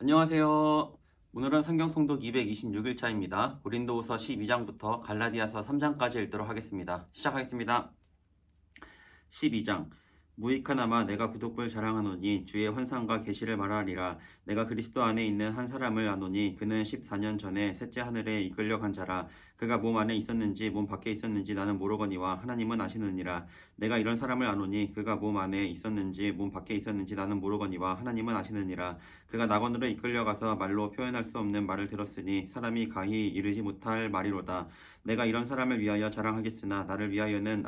안녕하세요. 오늘은 성경 통독 226일차입니다. 고린도후서 12장부터 갈라디아서 3장까지 읽도록 하겠습니다. 시작하겠습니다. 12장 무익하나마 내가 부독을 자랑하노니 주의 환상과 계시를 말하리라. 내가 그리스도 안에 있는 한 사람을 아노니 그는 14년 전에 셋째 하늘에 이끌려 간 자라. 그가 몸 안에 있었는지 몸 밖에 있었는지 나는 모르거니와 하나님은 아시느니라. 내가 이런 사람을 아노니 그가 몸 안에 있었는지 몸 밖에 있었는지 나는 모르거니와 하나님은 아시느니라. 그가 낙원으로 이끌려가서 말로 표현할 수 없는 말을 들었으니 사람이 가히 이르지 못할 말이로다. 내가 이런 사람을 위하여 자랑하겠으나 나를 위하여는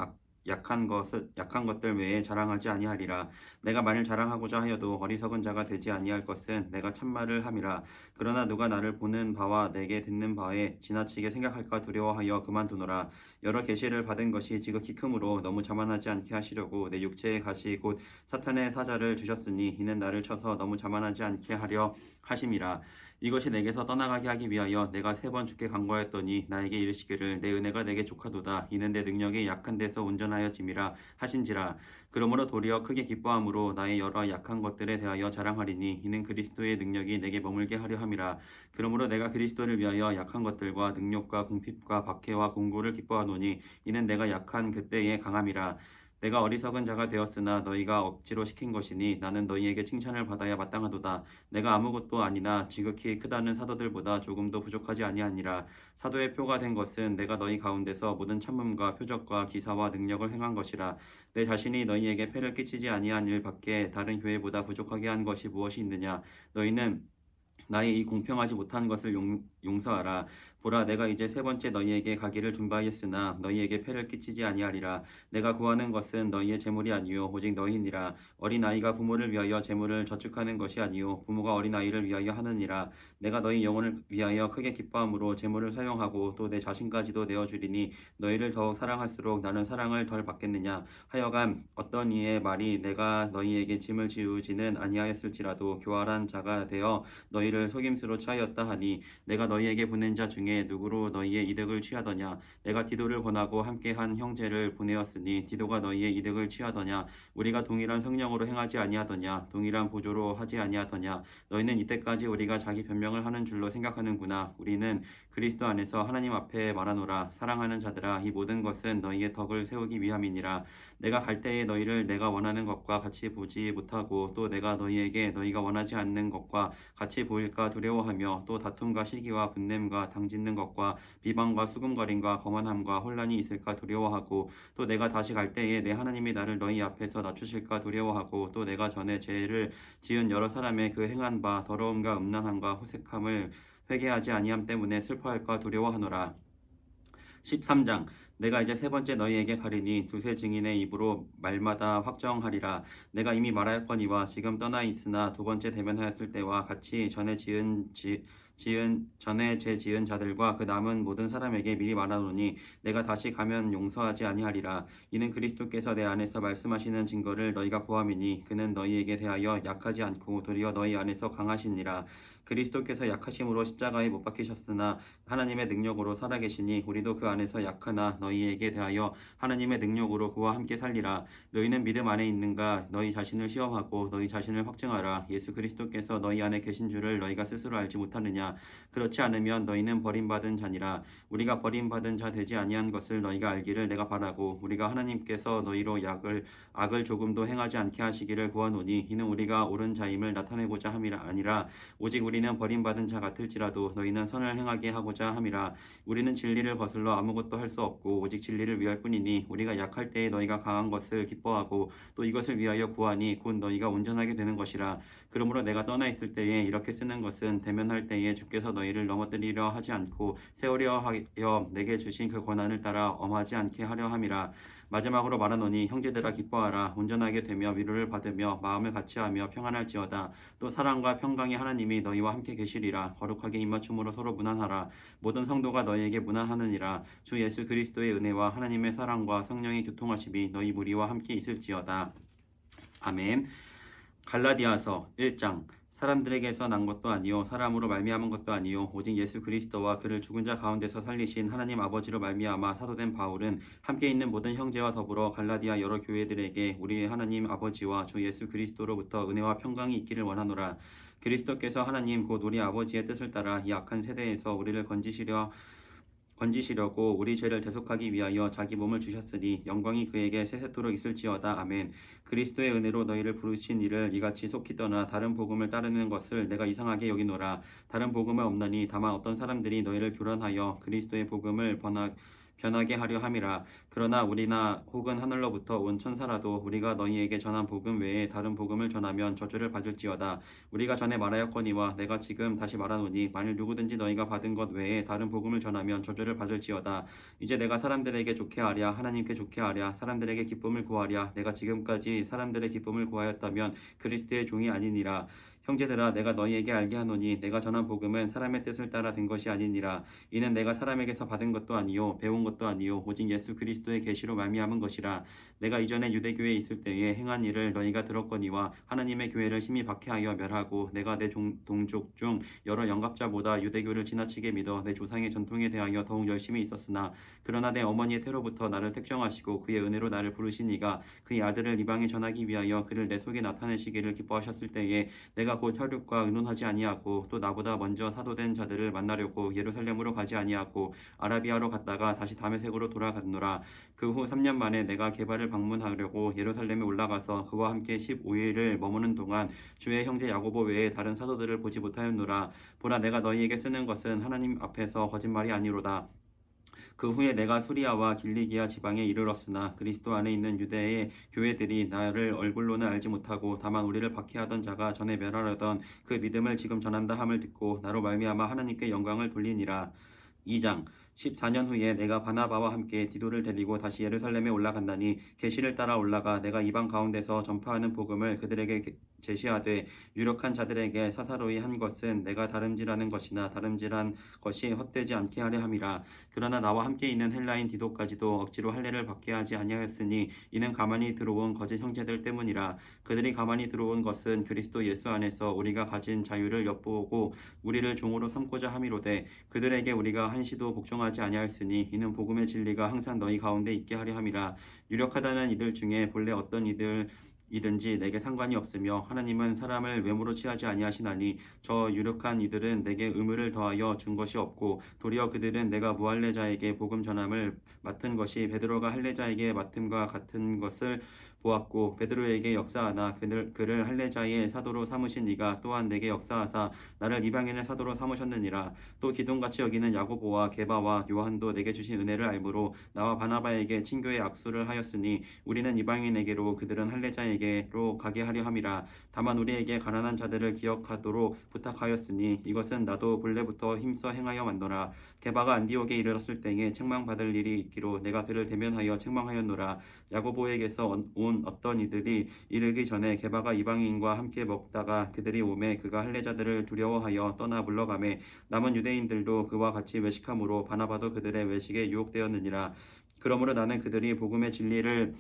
약한 것들 외에 자랑하지 아니하리라. 내가 만일 자랑하고자 하여도 어리석은 자가 되지 아니할 것은 내가 참말을 함이라. 그러나 누가 나를 보는 바와 내게 듣는 바에 지나치게 생각할까 두려워하여 그만두노라. 여러 계시를 받은 것이 지극히 크므로 너무 자만하지 않게 하시려고 내 육체의 가시 곧 사탄의 사자를 주셨으니 이는 나를 쳐서 너무 자만하지 않게 하려 하심이라. 이것이 내게서 떠나가게 하기 위하여 내가 3번 주께 간구하였더니 나에게 이르시기를 내 은혜가 내게 족하도다. 이는 내 능력이 약한 데서 온전하여짐이라 하신지라. 그러므로 도리어 크게 기뻐함으로 나의 여러 약한 것들에 대하여 자랑하리니 이는 그리스도의 능력이 내게 머물게 하려 함이라. 그러므로 내가 그리스도를 위하여 약한 것들과 능력과 궁핍과 박해와 공고를 기뻐하노니 이는 내가 약한 그때의 강함이라. 내가 어리석은 자가 되었으나 너희가 억지로 시킨 것이니 나는 너희에게 칭찬을 받아야 마땅하도다. 내가 아무것도 아니나 지극히 크다는 사도들보다 조금도 부족하지 아니하니라. 사도의 표가 된 것은 내가 너희 가운데서 모든 참음과 표적과 기사와 능력을 행한 것이라. 내 자신이 너희에게 폐를 끼치지 아니한 일 밖에 다른 교회보다 부족하게 한 것이 무엇이 있느냐. 너희는 나의 이 공평하지 못한 것을 용서하라. 보라, 내가 이제 3번째 너희에게 가기를 준비하였으나 너희에게 폐를 끼치지 아니하리라. 내가 구하는 것은 너희의 재물이 아니요 오직 너희니라. 어린 아이가 부모를 위하여 재물을 저축하는 것이 아니요 부모가 어린 아이를 위하여 하느니라. 내가 너희 영혼을 위하여 크게 기뻐함으로 재물을 사용하고 또 내 자신까지도 내어주리니 너희를 더욱 사랑할수록 나는 사랑을 덜 받겠느냐. 하여간 어떤 이의 말이 내가 너희에게 짐을 지우지는 아니하였을지라도 교활한 자가 되어 너희를 속임수로 취하였다 하니 내가 너희에게 보낸 자 중에 누구로 너희의 이득을 취하더냐. 내가 디도를 권하고 함께한 형제를 보내었으니 디도가 너희의 이득을 취하더냐. 우리가 동일한 성령으로 행하지 아니하더냐. 동일한 보조로 하지 아니하더냐. 너희는 이때까지 우리가 자기 변명을 하는 줄로 생각하는구나. 우리는 그리스도 안에서 하나님 앞에 말하노라. 사랑하는 자들아, 이 모든 것은 너희의 덕을 세우기 위함이니라. 내가 갈 때에 너희를 내가 원하는 것과 같이 보지 못하고 또 내가 너희에게 너희가 원하지 않는 것과 같이 보일까 두려워하며 또 다툼과 시기와 분냄과 당짓는 것과 비방과 수군거림과 거만함과 혼란이 있을까 두려워하고 또 내가 다시 갈 때에 내 하나님이 나를 너희 앞에서 낮추실까 두려워하고 또 내가 전에 죄를 지은 여러 사람의 그 행한 바 더러움과 음란함과 호색함을 회개하지 아니함 때문에 슬퍼할까 두려워하노라. 13장 내가 이제 3번째 너희에게 가리니 두세 증인의 입으로 말마다 확정하리라. 내가 이미 말하였거니와 지금 떠나 있으나 2번째 대면하였을 때와 같이 전에 죄 지은 자들과 그 남은 모든 사람에게 미리 말하노니 내가 다시 가면 용서하지 아니하리라. 이는 그리스도께서 내 안에서 말씀하시는 증거를 너희가 구함이니 그는 너희에게 대하여 약하지 않고 도리어 너희 안에서 강하시니라. 그리스도께서 약하심으로 십자가에 못 박히셨으나 하나님의 능력으로 살아계시니 우리도 그 안에서 약하나 너희에게 대하여 하나님의 능력으로 그와 함께 살리라. 너희는 믿음 안에 있는가? 너희 자신을 시험하고 너희 자신을 확증하라. 예수 그리스도께서 너희 안에 계신 줄을 너희가 스스로 알지 못하느냐? 그렇지 않으면 너희는 버림받은 자니라. 우리가 버림받은 자 되지 아니한 것을 너희가 알기를 내가 바라고 우리가 하나님께서 너희로 악을 조금도 행하지 않게 하시기를 구하노니 이는 우리가 옳은 자임을 나타내고자 함이라 아니라 오직 우리는 버림받은 자 같을지라도 너희는 선을 행하게 하고자 함이라. 우리는 진리를 거슬러 아무것도 할 수 없고 오직 진리를 위할 뿐이니 우리가 약할 때에 너희가 강한 것을 기뻐하고 또 이것을 위하여 구하니 곧 너희가 온전하게 되는 것이라. 그러므로 내가 떠나 있을 때에 이렇게 쓰는 것은 대면할 때에 주께서 너희를 넘어뜨리려 하지 않고 세우려 하여 내게 주신 그 권한을 따라 엄하지 않게 하려 함이라. 마지막으로 말하노니 형제들아 기뻐하라. 온전하게 되며 위로를 받으며 마음을 같이하며 평안할지어다. 또 사랑과 평강의 하나님이 너희와 함께 계시리라. 거룩하게 입맞춤으로 서로 무난하라. 모든 성도가 너희에게 무난하느니라. 주 예수 그리스도의 은혜와 하나님의 사랑과 성령의 교통하심이 너희 무리와 함께 있을지어다. 아멘. 갈라디아서 1장 사람들에게서 난 것도 아니요 사람으로 말미암은 것도 아니요 오직 예수 그리스도와 그를 죽은 자 가운데서 살리신 하나님 아버지로 말미암아 사도된 바울은 함께 있는 모든 형제와 더불어 갈라디아 여러 교회들에게 우리의 하나님 아버지와 주 예수 그리스도로부터 은혜와 평강이 있기를 원하노라. 그리스도께서 하나님 곧 우리 아버지의 뜻을 따라 이 악한 세대에서 우리를 건지시려고 우리 죄를 대속하기 위하여 자기 몸을 주셨으니 영광이 그에게 세세토록 있을지어다. 아멘. 그리스도의 은혜로 너희를 부르신 이를 이같이 속히 떠나 다른 복음을 따르는 것을 내가 이상하게 여기노라. 다른 복음은 없나니 다만 어떤 사람들이 너희를 교란하여 그리스도의 복음을 변하게 하려 함이라. 그러나 우리나 혹은 하늘로부터 온 천사라도 우리가 너희에게 전한 복음 외에 다른 복음을 전하면 저주를 받을지어다. 우리가 전에 말하였거니와 내가 지금 다시 말하노니 만일 누구든지 너희가 받은 것 외에 다른 복음을 전하면 저주를 받을지어다. 이제 내가 사람들에게 좋게 하랴 하나님께 좋게 하랴 사람들에게 기쁨을 구하랴 내가 지금까지 사람들의 기쁨을 구하였다면 그리스도의 종이 아니니라. 형제들아 내가 너희에게 알게 하노니 내가 전한 복음은 사람의 뜻을 따라 된 것이 아니니라. 이는 내가 사람에게서 받은 것도 아니요 배운 것도 아니요 오직 예수 그리스도의 계시로 말미암은 것이라. 내가 이전에 유대교회에 있을 때에 행한 일을 너희가 들었거니와 하나님의 교회를 심히 박해하여 멸하고 내가 내 동족 중 여러 영갑자보다 유대교를 지나치게 믿어 내 조상의 전통에 대하여 더욱 열심히 있었으나 그러나 내 어머니의 태로부터 나를 택정하시고 그의 은혜로 나를 부르신 이가 그의 아들을 이방에 전하기 위하여 그를 내 속에 나타내시기를 기뻐하셨을 때에 내가 곧 혈육과 의논하지 아니하고 또 나보다 먼저 사도된 자들을 만나려고 예루살렘으로 가지 아니하고 아라비아로 갔다가 다시 다메섹으로 돌아갔노라. 그 후 3년 만에 내가 게바를 방문하려고 예루살렘에 올라가서 그와 함께 15일을 머무는 동안 주의 형제 야고보 외에 다른 사도들을 보지 못하였노라. 보라 내가 너희에게 쓰는 것은 하나님 앞에서 거짓말이 아니로다. 그 후에 내가 수리아와 길리기아 지방에 이르렀으나 그리스도 안에 있는 유대의 교회들이 나를 얼굴로는 알지 못하고 다만 우리를 박해하던 자가 전에 멸하려던 그 믿음을 지금 전한다 함을 듣고 나로 말미암아 하나님께 영광을 돌리니라. 2장 14년 후에 내가 바나바와 함께 디도를 데리고 다시 예루살렘에 올라간다니 계시를 따라 올라가 내가 이방 가운데서 전파하는 복음을 그들에게 제시하되 유력한 자들에게 사사로이 한 것은 내가 다름질하는 것이나 다름질한 것이 헛되지 않게 하려 함이라. 그러나 나와 함께 있는 헬라인 디도까지도 억지로 할례를 받게 하지 아니하였으니 이는 가만히 들어온 거짓 형제들 때문이라. 그들이 가만히 들어온 것은 그리스도 예수 안에서 우리가 가진 자유를 엿보고 우리를 종으로 삼고자 함이로되 그들에게 우리가 한시도 복종하지 아니하였으니 이는 복음의 진리가 항상 너희 가운데 있게 하려 함이라. 유력하다는 이들 중에 본래 어떤 이든지 내게 상관이 없으며 하나님은 사람을 외모로 취하지 아니하시나니 저 유력한 이들은 내게 의무를 더하여 준 것이 없고 도리어 그들은 내가 무할례자에게 복음 전함을 맡은 것이 베드로가 할례자에게 맡음과 같은 것을 보았고 베드로에게 역사하나 그를 할례자의 사도로 삼으신 이가 또한 내게 역사하사 나를 이방인의 사도로 삼으셨느니라. 또 기둥같이 여기는 야고보와 게바와 요한도 내게 주신 은혜를 알므로 나와 바나바에게 친교의 악수를 하였으니 우리는 이방인에게로 그들은 할례자에게로 가게 하려 함이라. 다만 우리에게 가난한 자들을 기억하도록 부탁하였으니 이것은 나도 본래부터 힘써 행하여 왔노라. 게바가 안디옥에 이르렀을 때에 책망받을 일이 있기로 내가 그를 대면하여 책망하였노라. 야고보에게서 온 어떤 이들이 이르기 전에 게바가 이방인과 함께 먹다가 그들이 오매 그가 할례자들을 두려워하여 떠나 물러가매 남은 유대인들도 그와 같이 외식함으로 바나바도 그들의 외식에 유혹되었느니라. 그러므로 나는 그들이 복음의 진리를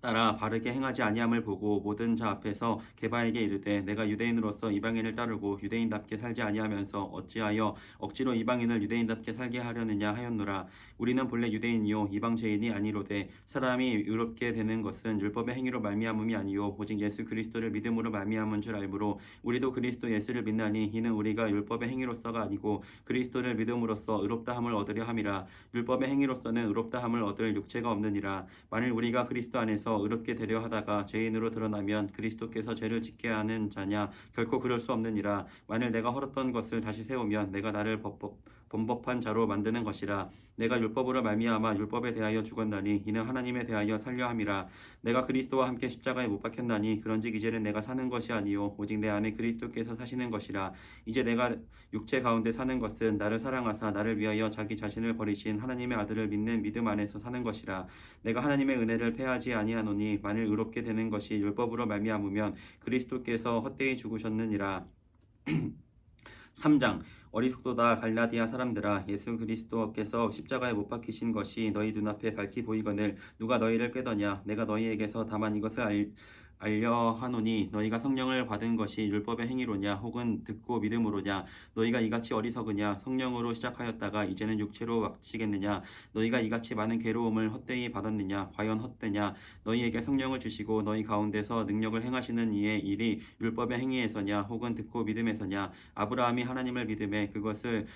따라 바르게 행하지 아니함을 보고 모든 자 앞에서 게바에게 이르되 내가 유대인으로서 이방인을 따르고 유대인답게 살지 아니하면서 어찌하여 억지로 이방인을 유대인답게 살게 하려느냐 하였노라. 우리는 본래 유대인이요 이방 죄인이 아니로되 사람이 의롭게 되는 것은 율법의 행위로 말미암음이 아니요 오직 예수 그리스도를 믿음으로 말미암은 줄 알므로 우리도 그리스도 예수를 믿나니 이는 우리가 율법의 행위로서가 아니고 그리스도를 믿음으로써 의롭다함을 얻으려 함이라. 율법의 행위로서는 의롭다함을 얻을 육체가 없느니라. 만일 우리가 그리스도 안에서 의롭게 되려 하다가 죄인으로 드러나면 그리스도께서 죄를 짓게 하는 자냐? 결코 그럴 수 없느니라. 만일 내가 헐었던 것을 다시 세우면 내가 나를 범법한 자로 만드는 것이라. 내가 율법으로 말미암아 율법에 대하여 죽었나니 이는 하나님에 대하여 살려 함이라. 내가 그리스도와 함께 십자가에 못 박혔나니 그런즉 이제는 내가 사는 것이 아니요 오직 내 안에 그리스도께서 사시는 것이라. 이제 내가 육체 가운데 사는 것은 나를 사랑하사 나를 위하여 자기 자신을 버리신 하나님의 아들을 믿는 믿음 안에서 사는 것이라. 내가 하나님의 은혜를 패하지 아니하노니 만일 의롭게 되는 것이 율법으로 말미암으면 그리스도께서 헛되이 죽으셨느니라. 3장 어리석도다 갈라디아 사람들아 예수 그리스도께서 십자가에 못 박히신 것이 너희 눈앞에 밝히 보이거늘 누가 너희를 꾀더냐. 내가 너희에게서 다만 이것을 알려 하노니 너희가 성령을 받은 것이 율법의 행위로냐 혹은 듣고 믿음으로냐 너희가 이같이 어리석으냐 성령으로 시작하였다가 이제는 육체로 마치겠느냐 너희가 이같이 많은 괴로움을 헛되이 받았느냐 과연 헛되냐 너희에게 성령을 주시고 너희 가운데서 능력을 행하시는 이의 일이 율법의 행위에서냐 혹은 듣고 믿음에서냐 아브라함이 하나님을 믿음에 그것을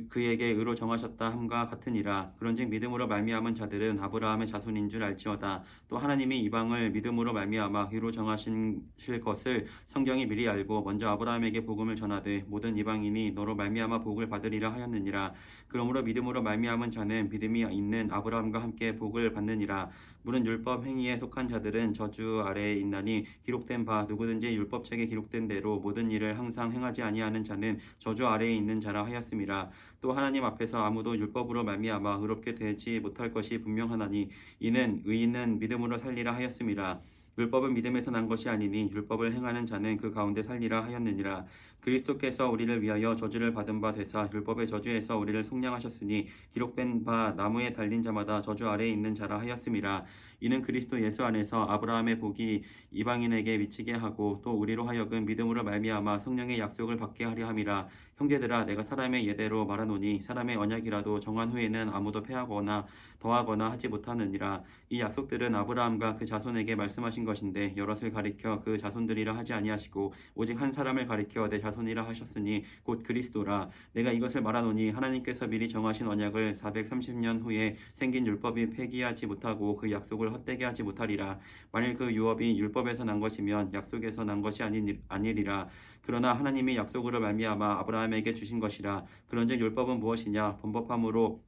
그에게 의로 정하셨다 함과 같으니라. 그런즉 믿음으로 말미암은 자들은 아브라함의 자손인 줄 알지어다. 또 하나님이 이방을 믿음으로 말미암아 의로 정하실 것을 성경이 미리 알고 먼저 아브라함에게 복음을 전하되 모든 이방인이 너로 말미암아 복을 받으리라 하였느니라. 그러므로 믿음으로 말미암은 자는 믿음이 있는 아브라함과 함께 복을 받느니라. 물은 율법 행위에 속한 자들은 저주 아래에 있나니 기록된 바 누구든지 율법책에 기록된 대로 모든 일을 항상 행하지 아니하는 자는 저주 아래에 있는 자라 하였음이라. 또 하나님 앞에서 아무도 율법으로 말미암아 의롭게 되지 못할 것이 분명하나니 이는 의인은 믿음으로 살리라 하였음이라. 율법은 믿음에서 난 것이 아니니 율법을 행하는 자는 그 가운데 살리라 하였느니라. 그리스도께서 우리를 위하여 저주를 받은 바 되사 율법의 저주에서 우리를 속량하셨으니 기록된 바 나무에 달린 자마다 저주 아래에 있는 자라 하였음이라. 이는 그리스도 예수 안에서 아브라함의 복이 이방인에게 미치게 하고 또 우리로 하여금 믿음으로 말미암아 성령의 약속을 받게 하려 함이라. 형제들아 내가 사람의 예대로 말하노니 사람의 언약이라도 정한 후에는 아무도 패하거나 더하거나 하지 못하느니라. 이 약속들은 아브라함과 그 자손에게 말씀하신 것인데 여럿을 가리켜 그 자손들이라 하지 아니하시고 오직 한 사람을 가리켜 내 자손이라 하셨으니 곧 그리스도라. 내가 이것을 말하노니 하나님께서 미리 정하신 언약을 430년 후에 생긴 율법이 폐기하지 못하고 그 약속을 헛되게 하지 못하리라. 만일 그 유업이 율법에서 난 것이면 약속에서 난 것이 아니리라. 그러나 하나님이 약속으로 말미암아 아브라함에게 주신 것이라. 그런즉 율법은 무엇이냐? 범법함으로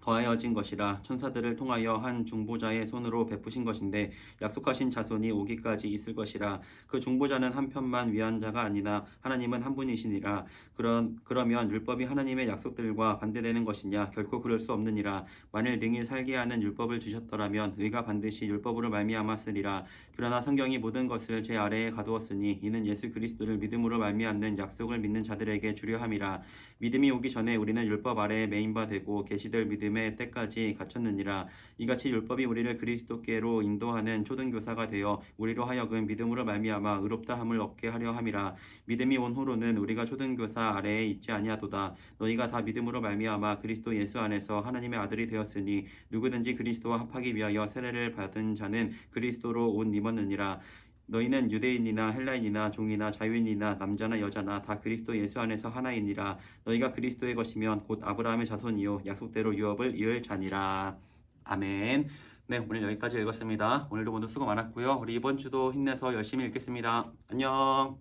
더하여진 것이라. 천사들을 통하여 한 중보자의 손으로 베푸신 것인데 약속하신 자손이 오기까지 있을 것이라. 그 중보자는 한 편만 위한 자가 아니나 하나님은 한 분이시니라. 그러면 율법이 하나님의 약속들과 반대되는 것이냐? 결코 그럴 수 없느니라. 만일 능히 살게 하는 율법을 주셨더라면 의가 반드시 율법으로 말미암았으리라. 그러나 성경이 모든 것을 제 아래에 가두었으니 이는 예수 그리스도를 믿음으로 말미암는 약속을 믿는 자들에게 주려 함이라. 믿음이 오기 전에 우리는 율법 아래에 매인 바 되고 계시될 믿음의 때까지 갇혔느니라. 이같이 율법이 우리를 그리스도께로 인도하는 초등교사가 되어 우리로 하여금 믿음으로 말미암아 의롭다함을 얻게 하려 함이라. 믿음이 온 후로는 우리가 초등교사 아래에 있지 아니하도다. 너희가 다 믿음으로 말미암아 그리스도 예수 안에서 하나님의 아들이 되었으니 누구든지 그리스도와 합하기 위하여 세례를 받은 자는 그리스도로 옷 입었느니라. 너희는 유대인이나 헬라인이나 종이나 자유인이나 남자나 여자나 다 그리스도 예수 안에서 하나이니라. 너희가 그리스도의 것이면 곧 아브라함의 자손이요 약속대로 유업을 이을 자니라. 아멘. 네, 오늘 여기까지 읽었습니다. 오늘도 모두 수고 많았고요. 우리 이번 주도 힘내서 열심히 읽겠습니다. 안녕.